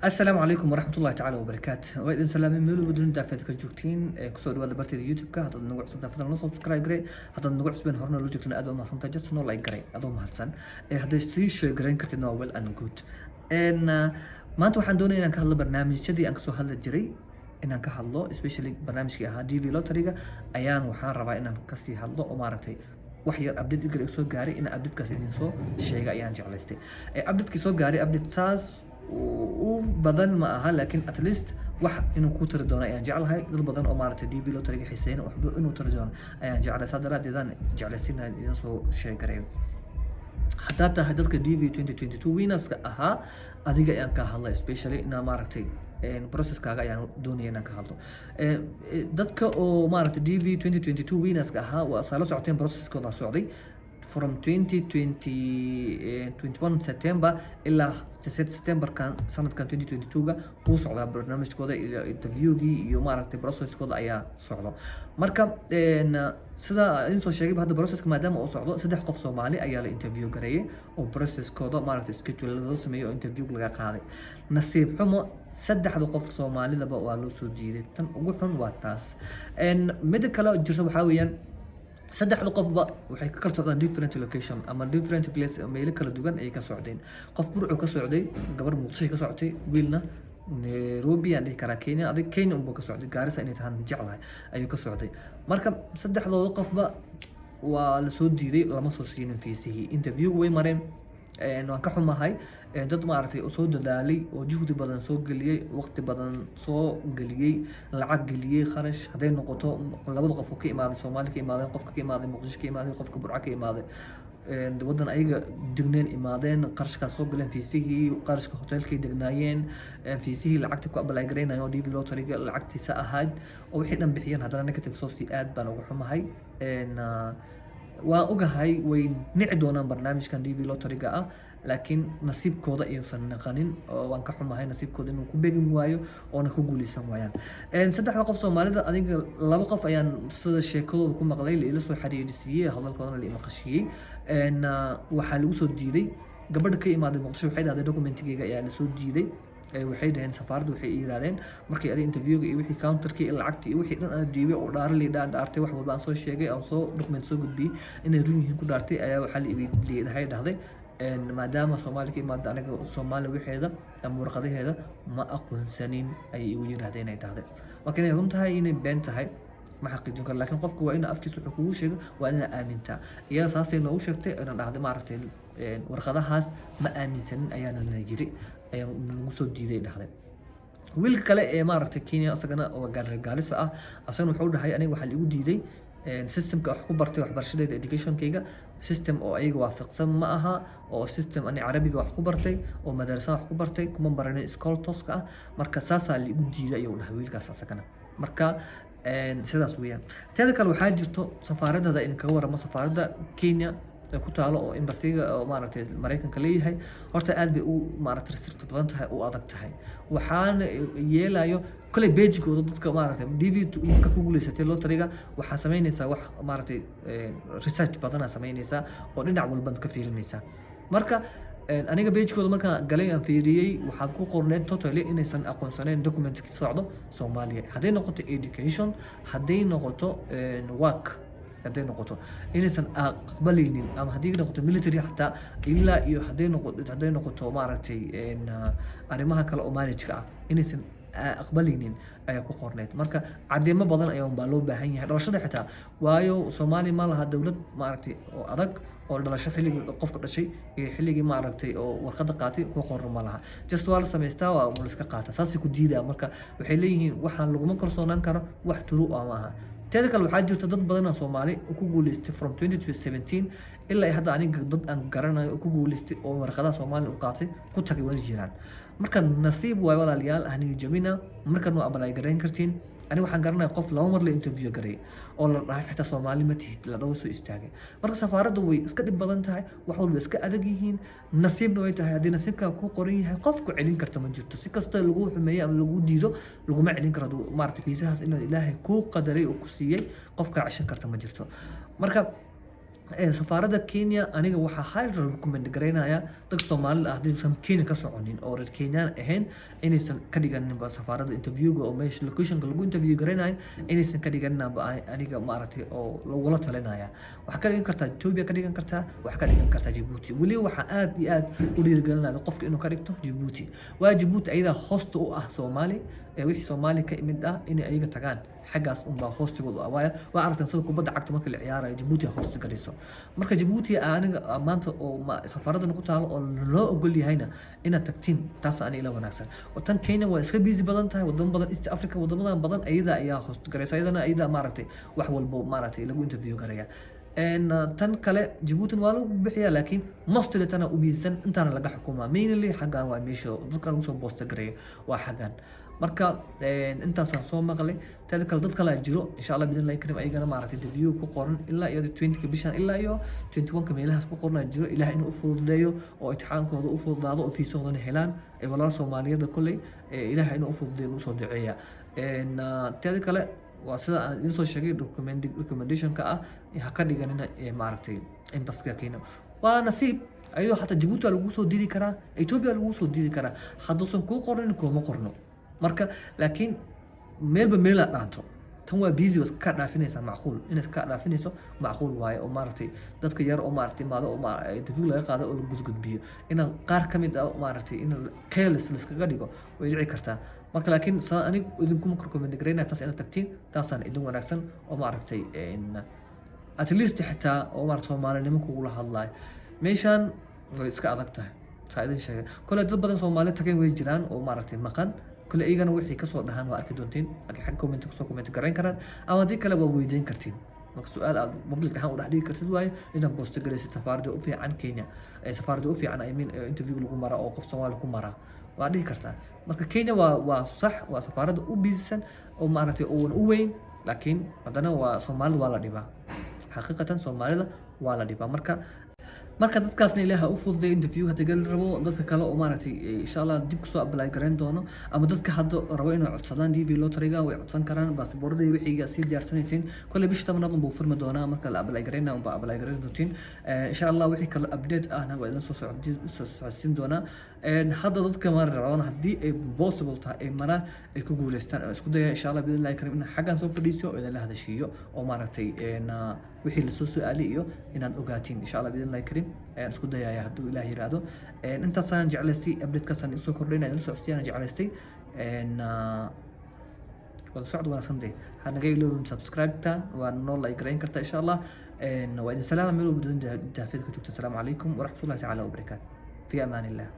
السلام عليكم ورحمة الله تعالى وبركاته. وإذن سلامين ميلو بدون دافع كجوكتين كسور وهذا برتي اليوتيوب هذا النوع سبتا فضل نص سبسكرايب جري هذا النوع سبين هرنا لوجيك لنا أدو ما سنتا جست نو لايك جري أدو ما هالسن هذا سيش جرين كتنا ويل أن جود إن ما أنتوا حندوني إن كهلا برنامج شدي أنك سو هذا جري إن كهلا especially برنامج كي دي في لو طريقة أيان وحان ربع إن كسي هلا ومارتي waxyar update iga soo gaaray in update kaas idin soo sheegay ayaan jeclaystay update ki soo gaaray update saas oo badan ma aha laakiin at least wax inuu ku tiri doono ayaan jeclahay dad badan oo maartay DV loo tariga xiiseen waxba inuu tiri doono ayaan jeclahay sadaradeedan jeclaysina idin soo sheegay hatta tahay dadka DV 2022 winners ka ahaa adiga ayaan ka hadlay especially ina maartay process kaaga ayaan doonayay inaan ka hadlo dadka oo maaragtay DV 2022 winners ka ahaa waa sala socoteen processkooda socday from 2021 September ilaa 7 September kan sanadkan 2022 ga uu socdaa barnaamijkooda iyo interviewgii iyo maaragtay processkooda ayaa socdo marka sida in soo sheegay hadda processka maadaama uu socdo saddex qof Soomaali ayaa la interview gareeyay oo processkooda maaragtay schedule loo sameeyo oo interview laga qaaday nasiib xumo saddexda qof Soomaalidaba waa loo soo diiday tan ugu xun waa taas mid kale jirta waxa weeyaan saddexda qofba waxay ka kala socdaan different location ama different place meelo kala duwan ay ka socdeen qof burcu ka socday gabar muqdisho ka socotay wiilna Nairobi aan kara Kenya adig Kenya uu ka socday Garissa inay tahan jeclahay ayuu ka socday marka saddexdooda qofba waa la soo diiday lama soo siinin fiisihi interview way mareen waan ka xumahay dad maartay oo soo dadaalay oo juhdi badan soo galiyay waqti badan soo galiyay lacag galiyay kharash haday noqoto labada qof oo ka imaaday Soomaali ka imaaday qofka ka imaaday Muqdisho ka imaaday qofka Burca ka imaaday wadan ayaga degneen imaadeen qarashka soo galeen fiisihii qarashka hotelka degnaayeen fiisihii lacagta ku apply gareynayoo DV loo tariga lacagtiisa ahayd oo wixii dhan bixiyeen hadana negative soo si aad baan ugu xumahay waa ogahay way nici doonaan barnaamijkan DV loo tariga ah laakiin nasiibkooda aysan naqanin waan ka xumahay nasiibkooda inuu ku beegin waayo oo ku guuleysan waayaan saddexda qof Soomaalida adiga laba qof ayaan sida sheekadooda ku maqlay ila soo xiriiriyay hadalkoodana la maqashiyay waxa lagu soo diiday gabadha ka imaaday Muqdisho waxay dhahday documentigeyga ayaa la soo diiday waxay dhaheen safaaradu waxay yiraahdeen markii ay interviewga iyo wixii counterkii iyo lacagtii iyo wixii dhan aan diibay oo dhaartay wax walba aan soo sheegay aan soo document soo gudbiyay inay run yihiin ku dhaartay ayaa waxa la leeyahay dhahday maadaama Soomaaliga imaad aniga Soomaali wixeeda ama warqadaheeda ma aqoonsanin ay igu yiraahdeen ay dhahday laakiin ay runtahay inay been tahay ma xaqiijin karo laakiin qofku waa in afkiisa wuxuu kugu sheego waa in aaminta iyada saasay noogu sheegtay inaan dhahday maaragtay warqadahaas ma aaminsanin ayaana la yiri ayaan lagu soo diiday dhahday wiil kale ee maaragtay Kenya asagana oo Garissa ah asagana wuxuu dhahay aniga waxa la igu diiday systemka wax ku bartay waxbarashada education-kayga system oo ayaga waafaqsan ma aha oo system ani Carabiga wax ku bartay oo madrasada wax ku bartay kuma baranay iskool tooska ah marka saasa la igu diiday ayuu dhahay wiilkaas asagana marka sidaas weeyaan teeda kale waxaa jirto safaaradda in ka warama safaaradda Kenya ku taalo oo embassy-ga oo maaragtay Mareykanka leeyahay horta aad bay u maaragtay restrict badan tahay oo adag tahay waxaan yeelayo kale page-gooda dadka maaragtay DV ka ku guuleysatay loo tariga waxa sameynaysa wax maaragtay research badan sameynaysa oo dhinac walba ka fiirinaysa marka aniga page-gooda marka galay aan fiiriyay waxa ku qorneed totally inaysan aqoonsaneen document-ki socdo Soomaaliya haday noqoto education haday noqoto work haday noqoto inaysan aqbaleynin ama haddii noqoto military hatta ilaa iyo haday noqoto maaragtay arimaha kale oo manage-ka ah inaysan aqbaleynin ayaa ku qorneed marka cadeemo badan ayaa baa loo baahan yahay dhalashada xitaa waayo Soomaali ma laha dawlad maaragtay oo adag oo dhalasho xilligii qofka dhashay iyo xilligii maaragtay oo warqada qaatay ku qoran ma laha just waa la sameystaa waa la iska qaata saasi ku diidaa marka waxay leeyihiin waxaan laguma kalsoonaan karo wax turu ama aha teeda kale waxaa jirta dad badan oo Soomaali ku guuleystay from 2017 ilaa hadda aniga dad aan garanayo ku guuleystay oo warqadaha Soomaali u qaatay ku tagay wali jiraan marka nasiib way walaalayaal aniga jamina marka noo apply gareyn kartiin aniga waxaan garanayaa qof laba mar la interview gareey oo la dhahay xitaa Soomaali ma tihid la dhaw soo istaagay marka safaaraddu way iska dhib badan tahay wax walba iska adag yihiin nasiibna way tahay haddii nasiibka ku qoran yahay qofku celin karta ma jirto si kasta lagu xumeeyo ama lagu diido laguma celin karo maaragtay fiisahaas in Ilaahay ku qadaray oo ku siiyay qofka cashan karta ma jirto marka safaaradda Kenya aniga waxaa highly recommend gareynayaa dadka Soomaalida ah haddii aysan Kenya ka soconin oo reer Kenyaan ahayn inaysan ka dhiganinba safaaradda interviewga oo meesha locationka lagu interview gareynayo inaysan ka dhiganinba aniga maaragtay oo lagula talinaya waxaa ka dhigan kartaa Ethiopia ka dhigan kartaa waxaa ka dhigan kartaa Djibouti weli waxaa aad iyo aad u dhiirigelinaya qofka inuu ka dhigto Djibouti waa Djibouti ayada host u ah Soomaali wixii Soomaali ka imid ah inay ayaga tagaan xaggaas unbaa hoostigooda waa aragtan sida kubadda cagta marka la ciyaarayo Djibouti hoos galiso marka Djibouti aniga maanta oo safaaradda ku taalo oo loo ogol yahayna inaad tagtiin taas aan ila wanaagsan wadan Kenya waa iska busy badan tahay wadan badan East Africa wadamadan badan ayada ayaa hoos galaysa ayada maaragtay wax walbo maaragtay lagu interview garaya tan kale Djibouti waa lagu bixiyaa laakiin mostly tana u biisan intaana laga xukumaa mainly xaggan waa meesha dadka lagu soo boosta gareeyo waa xaggan marka intaasaan soo maqlay taada kale dad kale jiro insha Allah bidin karim ayagana maaragtay interview ku qoran ilaa iyo 20 bishan ilaa iyo 21 meelahaas ku qoran jiro ilaahay inuu u fududeeyo oo imtixaankooda u fududaado oo fiisoodana helaan ee walaal Soomaaliyeed kulay ilaahay inuu u fududeeyo u soo duceeya taada kale waa sida aan idin soo sheegay recommendation ka ah ha ka dhiganina maaragtay embassy Kenya waa nasiib ayadoo xataa Djibouti lagu soo diri karaa Ethiopia lagu soo diri karaa haddoosan ku qorin kuma qorno marka laakiin meelba meel la dhaanto tan waa busy was ka dhaafinaysa macquul inaad ka dhaafinayso macquul waaye oo maaragtay dadka yar oo maaragtay maado oo interview laga qaado oo lagu gudbiyo inaan qaar ka mid ah maaragtay in careless la iskaga dhigo way dhici kartaa marka laakiin anigu idinkuma recommend gareynaa taas inaad tagtiin taasaan idin wanaagsan oo maaragtay at least xitaa oo maaragtay Soomaalinimo kugula hadlayo meeshaan way iska adag tahay saa idin sheegay kole dad badan Soomaali tagay way jiraan oo maaragtay maqan kule iyagana wixii ka soo dhahan waa arki doontiin laakiin xag comment ku soo comment gareyn karaan ama hadii kale waa weydiin kartiin marka su'aal aad public ahaan u dhaxdhigi kartid waaye inaad post gareysid safaaradda u fiican Kenya safaaradda u fiican I mean interview lagu mara oo qof Soomaali ku mara waa dhihi kartaa marka Kenya waa sax waa safaaradda u biisan oo maaragtay oo u weyn laakiin haddana waa Soomaalida waa la dhibaa xaqiiqatan Soomaalida waa la dhibaa marka dadkaasna ilaaha u fududay interview hadda gal rabo dadka kale oo maaragtay insha Allah dib ku soo apply gareyn doono ama dadka hadda rabo inay codsadaan DV lottery-ga way codsan karaan baasaboorada iyo wixii si diyaarsanaysiin kale bisha 10aad buu furmi doonaa marka la apply gareynaa oo apply gareyn doontiin insha Allah wixii kale update ahna waa idin soo socodsiin doonaa hadda dadka maar rabaan hadii ay possible tahay ay maraan ay ku guuleystaan isku daya insha Allah bidin like in xaggan soo fadhiiso oo idin la hadashiyo oo maaragtay wixii la soo su'aali iyo inaad ogaatiin insha Allah bidin like isku dayaya hadduu Ilaahay yiraahdo intaasaan jeclaystay update-kaasaan isoo kordhinay idin socodsiiyaan jeclaystay wada socod wanaagsan hanaga iloobin subscribe-ta waa noo like gareyn kartaa insha Allah waa idin salaama meel walba daafeed ku joogta assalaamu calaykum waraxmatullaahi tacaala wabarakaatuh fi amaan illah